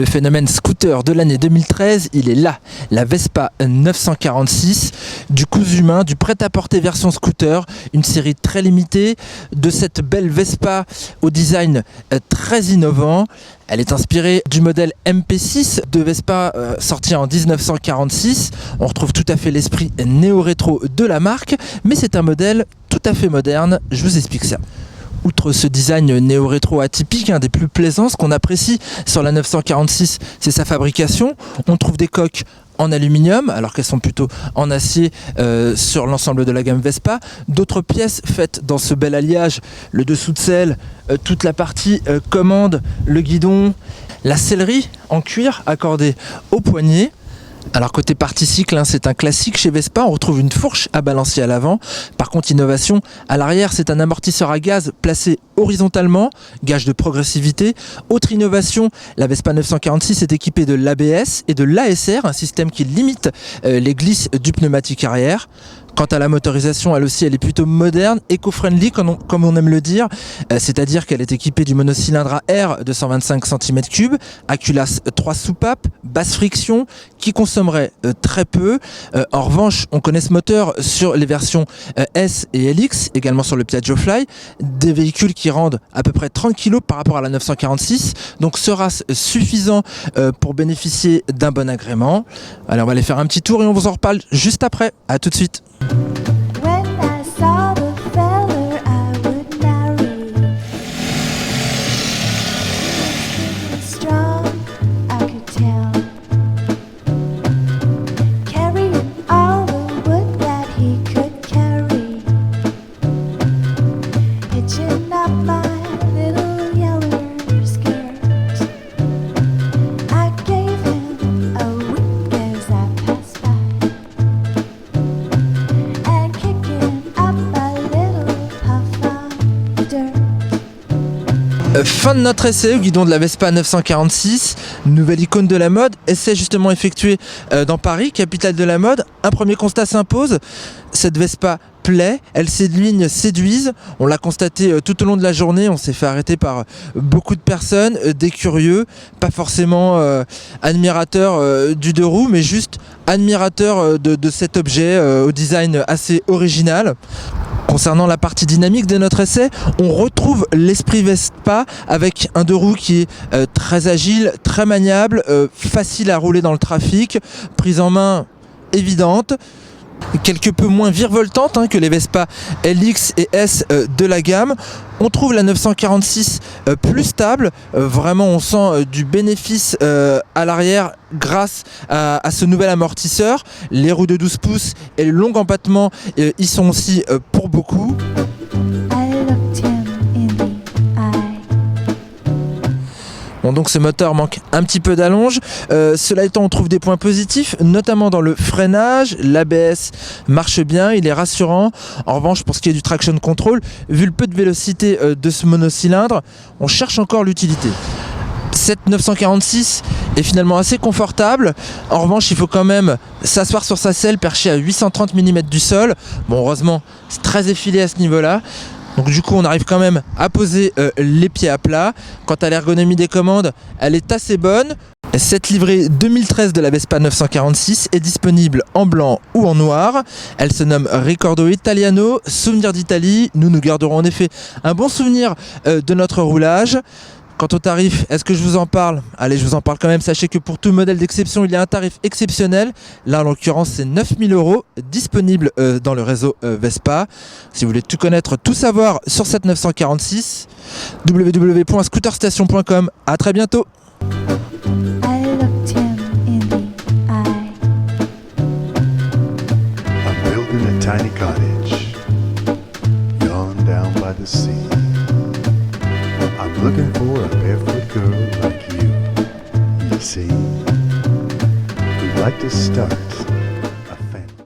Le phénomène scooter de l'année 2013, il est là. La Vespa 946, du cousu humain, du prêt-à-porter version scooter, une série très limitée de cette belle Vespa au design très innovant. Elle est inspirée du modèle MP6 de Vespa sorti en 1946. On retrouve tout à fait l'esprit néo-rétro de la marque, mais c'est un modèle tout à fait moderne. Je vous explique ça. Outre ce design néo-rétro atypique, un des plus plaisants, ce qu'on apprécie sur la 946, c'est sa fabrication. On trouve des coques en aluminium, alors qu'elles sont plutôt en acier sur l'ensemble de la gamme Vespa. D'autres pièces faites dans ce bel alliage, le dessous de selle, toute la partie commande, le guidon, la sellerie en cuir accordée au poignet. Alors côté partie cycle, c'est un classique chez Vespa, on retrouve une fourche à balancier à l'avant. Par contre, innovation, à l'arrière, c'est un amortisseur à gaz placé horizontalement, gage de progressivité. Autre innovation, la Vespa 946 est équipée de l'ABS et de l'ASR, un système qui limite les glisses du pneumatique arrière. Quant à la motorisation, elle aussi, elle est plutôt moderne, éco-friendly, comme on aime le dire, c'est-à-dire qu'elle est équipée du monocylindre à air de 125 cm3, à culasse 3 soupapes, basse friction, qui consommerait très peu. En revanche, on connaît ce moteur sur les versions S et LX, également sur le Piaggio Fly, des véhicules qui rendent à peu près 30 kg par rapport à la 946, donc sera suffisant pour bénéficier d'un bon agrément. Allez, on va aller faire un petit tour et on vous en reparle juste après. À tout de suite. When I saw the feller I would marry, he was strong, I could tell, carrying all the wood that he could carry, hitching up my little yellow skirt. I gave him a wink as I passed by, and kicking up a little puff of dirt. Fin de notre essai au guidon de la Vespa 946, nouvelle icône de la mode, essai justement effectué dans Paris, capitale de la mode. Un premier constat s'impose, cette Vespa plaît, elle séduisent, on l'a constaté tout au long de la journée, on s'est fait arrêter par beaucoup de personnes, des curieux, pas forcément admirateurs du deux roues, mais juste admirateurs de cet objet au design assez original. Concernant la partie dynamique de notre essai, on retrouve l'esprit Vespa avec un deux roues qui est très agile, très maniable, facile à rouler dans le trafic, prise en main évidente, quelque peu moins virevoltante que les Vespa LX et S de la gamme. On trouve la 946 plus stable, vraiment on sent du bénéfice à l'arrière grâce à ce nouvel amortisseur. Les roues de 12 pouces et le long empattement y sont aussi pour beaucoup. I looked him in the eye. Bon, donc ce moteur manque un petit peu d'allonge. Cela étant, on trouve des points positifs, notamment dans le freinage. L'ABS marche bien, il est rassurant. En revanche, pour ce qui est du traction control, vu le peu de vélocité de ce monocylindre, on cherche encore l'utilité. Cette 946 est finalement assez confortable. En revanche, il faut quand même s'asseoir sur sa selle perchée à 830 mm du sol. Bon, heureusement, c'est très effilé à ce niveau-là. Donc du coup on arrive quand même à poser les pieds à plat. Quant à l'ergonomie des commandes, elle est assez bonne. Cette livrée 2013 de la Vespa 946 est disponible en blanc ou en noir. Elle se nomme Ricordo Italiano, souvenir d'Italie. Nous garderons en effet un bon souvenir de notre roulage. Quant au tarif, est-ce que je vous en parle? Allez, je vous en parle quand même. Sachez que pour tout modèle d'exception, il y a un tarif exceptionnel. Là, en l'occurrence, c'est 9 000 €, disponible dans le réseau Vespa. Si vous voulez tout connaître, tout savoir sur cette 946, www.scooterstation.com. À très bientôt. I looked him in the eye. I'm building a tiny cottage, gone down by the sea. I'm looking for a barefoot girl like you see. We'd like to start